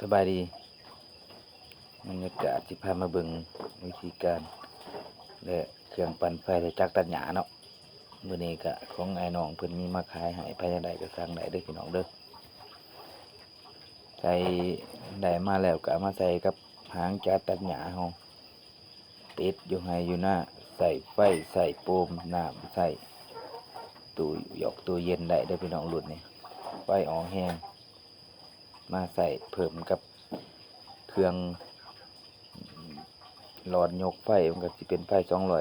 สบายดีบรรยากาศที่พามาเบิ่งวิธีการและเครื่องปั่นไฟและจักรตัดหญ้าเนาะมื้อนี้ก็ของไอ้น้องเพิ่นมีมาขายให้ภายในใดก็สั่งได้เด้อพี่น้องเด้อใส่ได้มาแล้วก็เอามาใส่กับหางจักรตัดหญ้าเฮาติดอยู่ให้อยู่หน้าใส่ไฟใส่โฟมน้ำใส่ตู้หยอกตู้เย็นได้เด้อพี่น้องรุ่นนี้ไฟออกแห้งมาใส่เพิ่มกับเครื่องหลอดยกไฟมันก็สิเป็นไฟ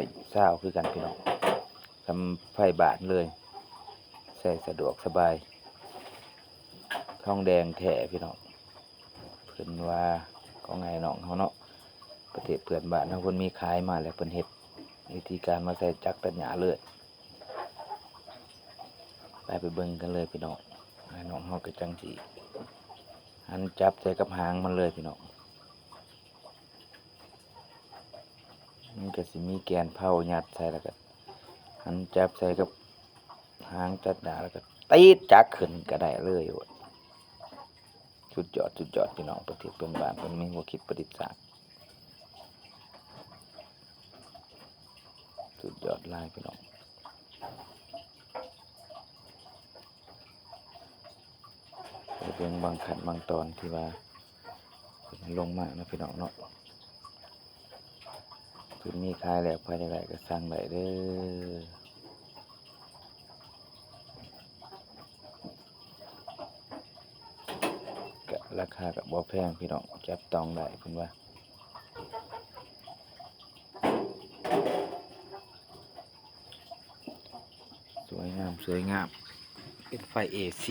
220คือกันพี่น้องทำไฟบาทเลยใส่สะดวกสบายทองแดงแท้พี่น้องเพิ่นว่าของไงน้องเฮาเนาะประเทศเพื่อนบ้านเฮาเพิ่นมีขายมาแล้วเพิ่นเฮ็ดวิธีการมาใส่จักรตัดหญ้าเลยไปเบิ่งกันเลยพี่น้องไอ้น้องเฮาก็จังสิหันจับใส่กับหางมันเลยพี่น้องมันก็สิมีแกนเผายัดใส่แล้วก็หันจับใส่กับหางตัดหญ้าแล้วก็ตีดจักรขึ้นก็ได้เลยโอ้ยสุดยอดพี่น้องประเทศเพื่อนบ้านเพิ่นมีหัวคิดประดิษฐ์สร้างสุดยอดหลายพี่น้องไปเบิ่งบางขั้นบางตอนที่ว่าเพิ่นลงมานะพี่น้องเนาะเพิ่นมีขายแล้วภายในใดก็สั่งได้เด้อก็ราคาก็บ่แพงพี่น้องจับต้องได้เพิ่นว่าสวยงามเป็นไฟ AC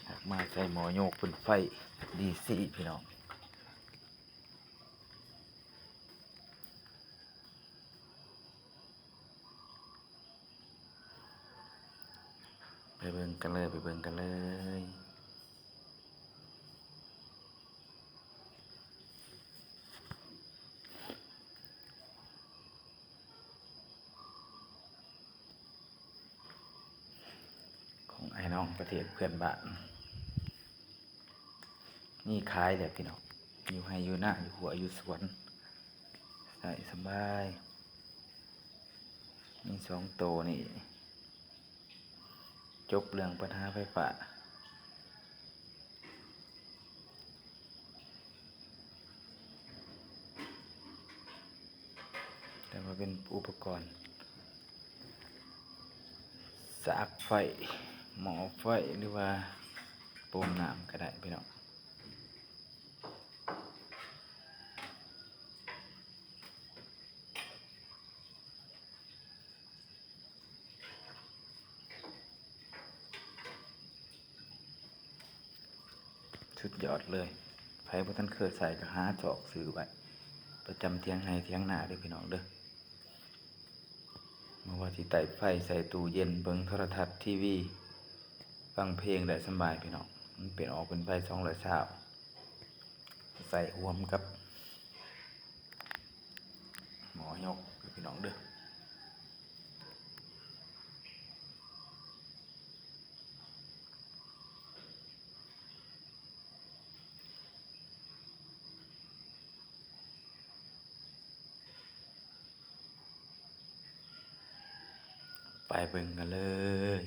ออกมาใส่หม้อโยกเป็นไฟ DC พี่น้องไปเบิ่งกันเลยของไอ้น้องประเทศเพื่อนบ้านนี่ขายแล้วพี่น้องอยู่ให้อยู่หน้าอยู่หัวอยู่สวนใส่สบายมี2โตวนี่จบเรื่องปัญหาไฟฟ้าแต่ว่าเป็นอุปกรณ์สากไฟหม้อไฟหรือว่าโป่งน้ำก็ได้พี่น้องสุดยอดเลยไผบ่ทันเคยใส่ก็หาจอกซื้อไว้ประจำเที่ยงให้เที่ยงหน้าเด้อพี่น้องเด้อมาว่าที่ใต้ไฟใส่ตู้เย็นเบิ่งโทรทัศน์ทีวีฟังเพลงได้สบายพี่น้องมันเป็นออกเป็นไฟ220ใส่รวมกับหมอยกพี่น้องเด้อไปเบิ่งกันเลย